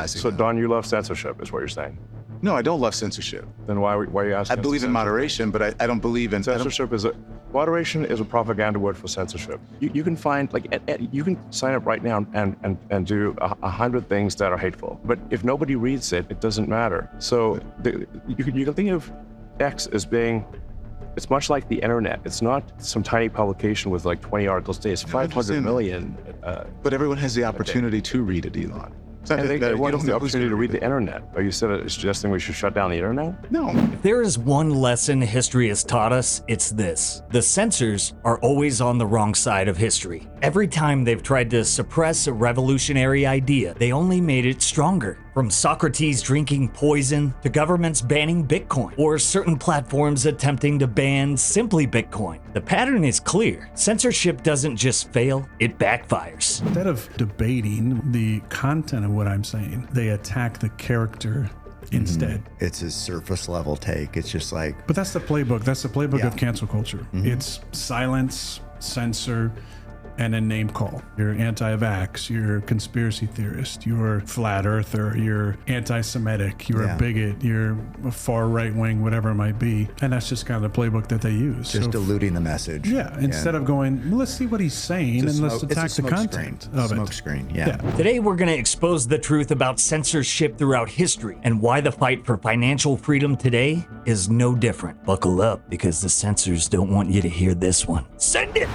So, Don, you love censorship, is what you're saying. No, I don't love censorship. Then why are you asking? I believe in moderation, but I don't believe in censorship. Moderation is a propaganda word for censorship. You can find, you can sign up right now and do 100 things that are hateful. But if nobody reads it, it doesn't matter. So you can think of X as being, it's much like the internet. It's not some tiny publication with like 20 articles a day. It's 500 million. But everyone has the opportunity to read it, Elon. Everyone has the opportunity to read the internet. Are you suggesting we should shut down the internet? No. If there is one lesson history has taught us, it's this. The censors are always on the wrong side of history. Every time they've tried to suppress a revolutionary idea, they only made it stronger. From Socrates drinking poison to governments banning Bitcoin, or certain platforms attempting to ban simply Bitcoin. The pattern is clear. Censorship doesn't just fail, it backfires. Instead of debating the content of what I'm saying, they attack the character instead. It's a surface level take. It's just like... But that's the playbook. That's the playbook of cancel culture. It's silence, censor, and a name call. You're anti-vax, you're a conspiracy theorist, you're a flat earther, you're anti-Semitic, you're a bigot, you're a far right wing, whatever it might be. And that's just kind of the playbook that they use. Just diluting the message. Yeah, instead of going, well, let's see what he's saying and let's attack the content of it. Smoke screen, yeah. Today we're going to expose the truth about censorship throughout history and why the fight for financial freedom today is no different. Buckle up, because the censors don't want you to hear this one. Send it!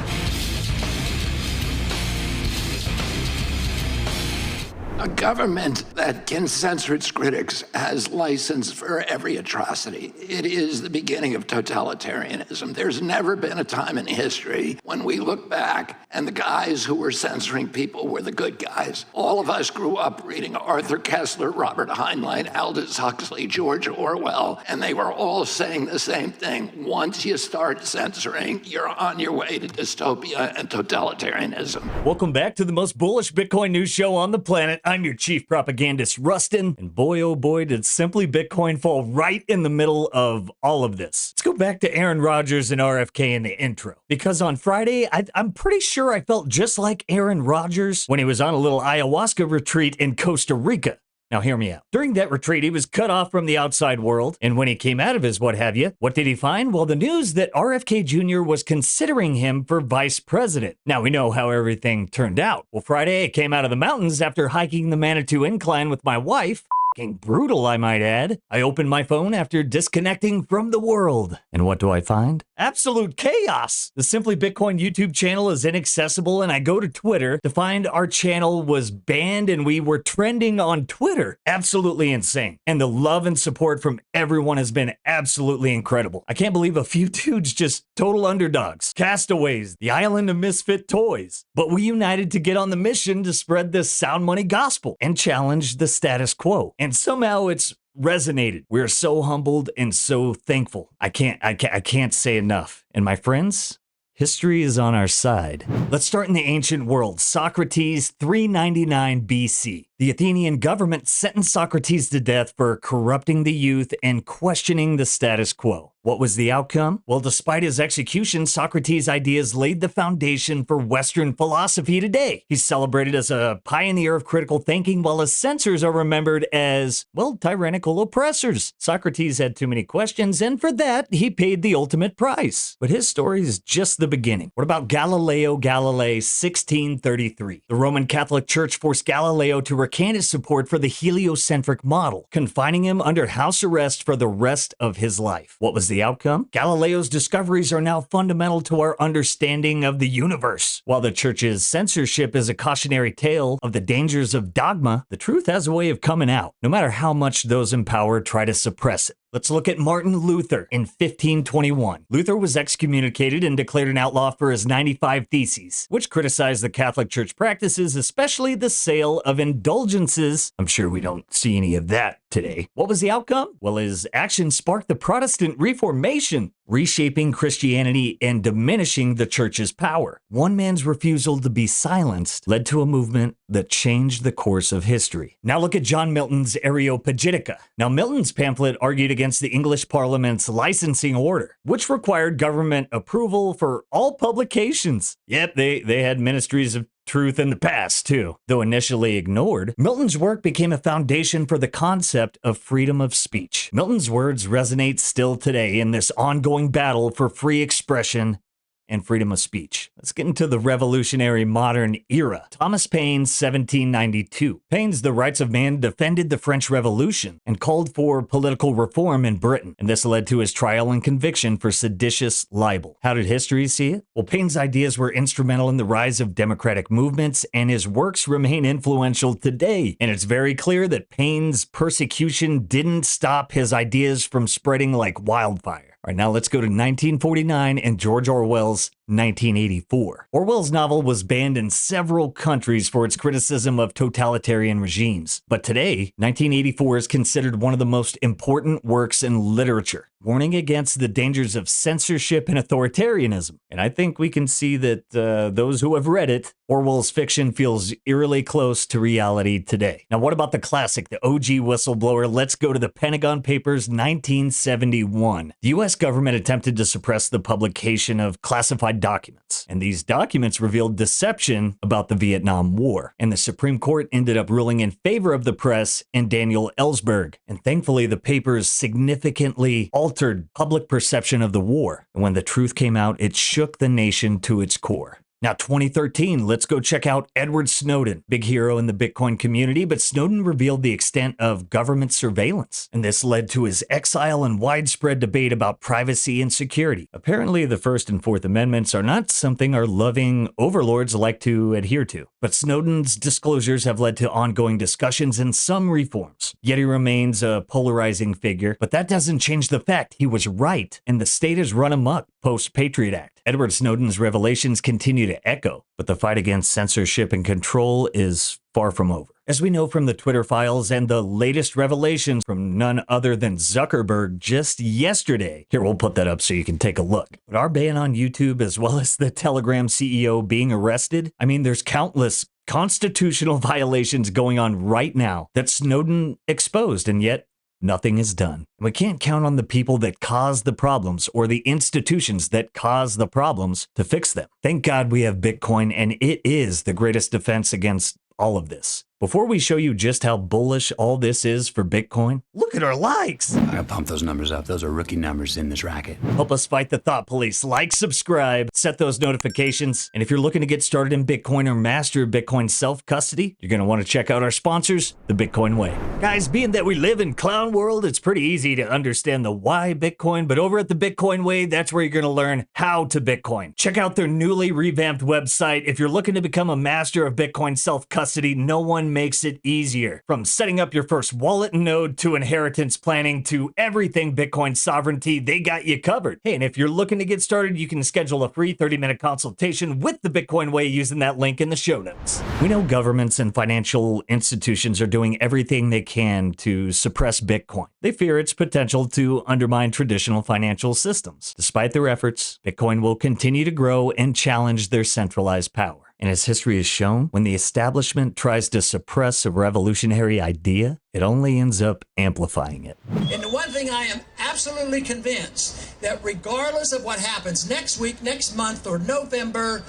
A government that can censor its critics has license for every atrocity. It is the beginning of totalitarianism. There's never been a time in history when we look back and the guys who were censoring people were the good guys. All of us grew up reading Arthur Koestler, Robert Heinlein, Aldous Huxley, George Orwell, and they were all saying the same thing. Once you start censoring, you're on your way to dystopia and totalitarianism. Welcome back to the most bullish Bitcoin news show on the planet. I'm your chief propagandist, Rustin, and boy, oh boy, did Simply Bitcoin fall right in the middle of all of this. Let's go back to Aaron Rodgers and RFK in the intro, because on Friday, I'm pretty sure I felt just like Aaron Rodgers when he was on a little ayahuasca retreat in Costa Rica. Now hear me out. During that retreat, he was cut off from the outside world, and when he came out of his what have you, what did he find? Well, the news that RFK Jr. was considering him for vice president. Now we know how everything turned out. Well, Friday, I came out of the mountains after hiking the Manitou Incline with my wife. Brutal, I might add. I opened my phone after disconnecting from the world. And what do I find? Absolute chaos. The Simply Bitcoin YouTube channel is inaccessible, and I go to Twitter to find our channel was banned and we were trending on Twitter. Absolutely insane. And the love and support from everyone has been absolutely incredible. I can't believe a few dudes, just total underdogs, castaways, the island of misfit toys. But we united to get on the mission to spread this sound money gospel and challenge the status quo. And somehow it's resonated. We're so humbled and so thankful. I can't say enough. And my friends, history is on our side. Let's start in the ancient world. Socrates, 399 BC. The Athenian government sentenced Socrates to death for corrupting the youth and questioning the status quo. What was the outcome? Well, despite his execution, Socrates' ideas laid the foundation for Western philosophy today. He's celebrated as a pioneer of critical thinking, while his censors are remembered as, well, tyrannical oppressors. Socrates had too many questions, and for that, he paid the ultimate price. But his story is just the beginning. What about Galileo Galilei, 1633? The Roman Catholic Church forced Galileo to recant his support for the heliocentric model, confining him under house arrest for the rest of his life. What was the outcome? Galileo's discoveries are now fundamental to our understanding of the universe. While the church's censorship is a cautionary tale of the dangers of dogma, the truth has a way of coming out, no matter how much those in power try to suppress it. Let's look at Martin Luther in 1521. Luther was excommunicated and declared an outlaw for his 95 Theses, which criticized the Catholic Church practices, especially the sale of indulgences. I'm sure we don't see any of that today. What was the outcome? Well, his actions sparked the Protestant Reformation, reshaping Christianity and diminishing the church's power. One man's refusal to be silenced led to a movement that changed the course of history. Now look at John Milton's Areopagitica. Now Milton's pamphlet argued against the English Parliament's licensing order, which required government approval for all publications. Yep, they had ministries of truth in the past, too. Though initially ignored, Milton's work became a foundation for the concept of freedom of speech. Milton's words resonate still today in this ongoing battle for free expression and freedom of speech. Let's get into the revolutionary modern era. Thomas Paine, 1792. Paine's The Rights of Man defended the French Revolution and called for political reform in Britain, and this led to his trial and conviction for seditious libel. How did history see it? Well, Paine's ideas were instrumental in the rise of democratic movements, and his works remain influential today. And it's very clear that Paine's persecution didn't stop his ideas from spreading like wildfire. All right, now let's go to 1949 and George Orwell's 1984. Orwell's novel was banned in several countries for its criticism of totalitarian regimes. But today, 1984 is considered one of the most important works in literature, warning against the dangers of censorship and authoritarianism. And I think we can see that those who have read it, Orwell's fiction feels eerily close to reality today. Now, what about the classic, the OG whistleblower? Let's go to the Pentagon Papers, 1971. The U.S. government attempted to suppress the publication of classified documents, and these documents revealed deception about the Vietnam War. And the Supreme Court ended up ruling in favor of the press and Daniel Ellsberg. And thankfully, the papers significantly altered public perception of the war. And when the truth came out, it shook the nation to its core. Now, 2013, let's go check out Edward Snowden, big hero in the Bitcoin community, but Snowden revealed the extent of government surveillance, and this led to his exile and widespread debate about privacy and security. Apparently, the First and Fourth Amendments are not something our loving overlords like to adhere to, but Snowden's disclosures have led to ongoing discussions and some reforms. Yet he remains a polarizing figure, but that doesn't change the fact he was right, and the state has run amok post-Patriot Act. Edward Snowden's revelations continue to echo, but the fight against censorship and control is far from over. As we know from the Twitter files and the latest revelations from none other than Zuckerberg just yesterday. Here, we'll put that up so you can take a look. But our ban on YouTube, as well as the Telegram CEO being arrested, I mean, there's countless constitutional violations going on right now that Snowden exposed, and yet nothing is done. We can't count on the people that cause the problems or the institutions that cause the problems to fix them. Thank God we have Bitcoin, and it is the greatest defense against all of this. Before we show you just how bullish all this is for Bitcoin, look at our likes. I gotta pump those numbers up. Those are rookie numbers in this racket. Help us fight the thought police. Like, subscribe, set those notifications. And if you're looking to get started in Bitcoin or master Bitcoin self-custody, you're going to want to check out our sponsors, The Bitcoin Way. Guys, being that we live in clown world, it's pretty easy to understand the why Bitcoin, but over at The Bitcoin Way, that's where you're going to learn how to Bitcoin. Check out their newly revamped website. If you're looking to become a master of Bitcoin self-custody, no one makes it easier. From setting up your first wallet node to inheritance planning to everything Bitcoin sovereignty, they got you covered. Hey, and if you're looking to get started, you can schedule a free 30-minute consultation with the Bitcoin Way using that link in the show notes. We know governments and financial institutions are doing everything they can to suppress Bitcoin. They fear its potential to undermine traditional financial systems. Despite their efforts, Bitcoin will continue to grow and challenge their centralized power. And as history has shown, when the establishment tries to suppress a revolutionary idea, it only ends up amplifying it. And the one thing I am absolutely convinced that regardless of what happens next week, next month, or November,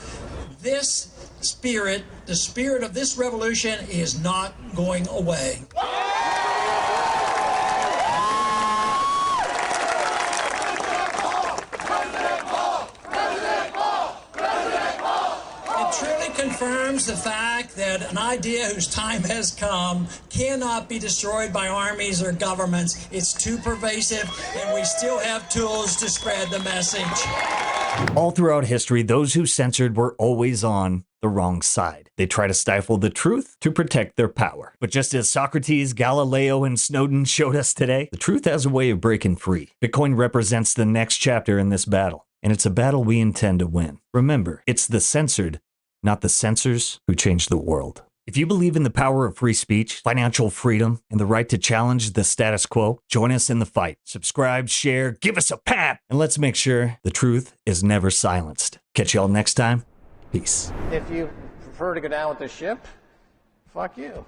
this spirit, the spirit of this revolution is not going away. Confirms the fact that an idea whose time has come cannot be destroyed by armies or governments. It's too pervasive, and we still have tools to spread the message. All throughout history, those who censored were always on the wrong side. They try to stifle the truth to protect their power. But just as Socrates, Galileo, and Snowden showed us today, the truth has a way of breaking free. Bitcoin represents the next chapter in this battle, and it's a battle we intend to win. Remember, it's the censored, not the censors, who change the world. If you believe in the power of free speech, financial freedom, and the right to challenge the status quo, join us in the fight. Subscribe, share, give us a pat, and let's make sure the truth is never silenced. Catch y'all next time. Peace. If you prefer to go down with the ship, fuck you.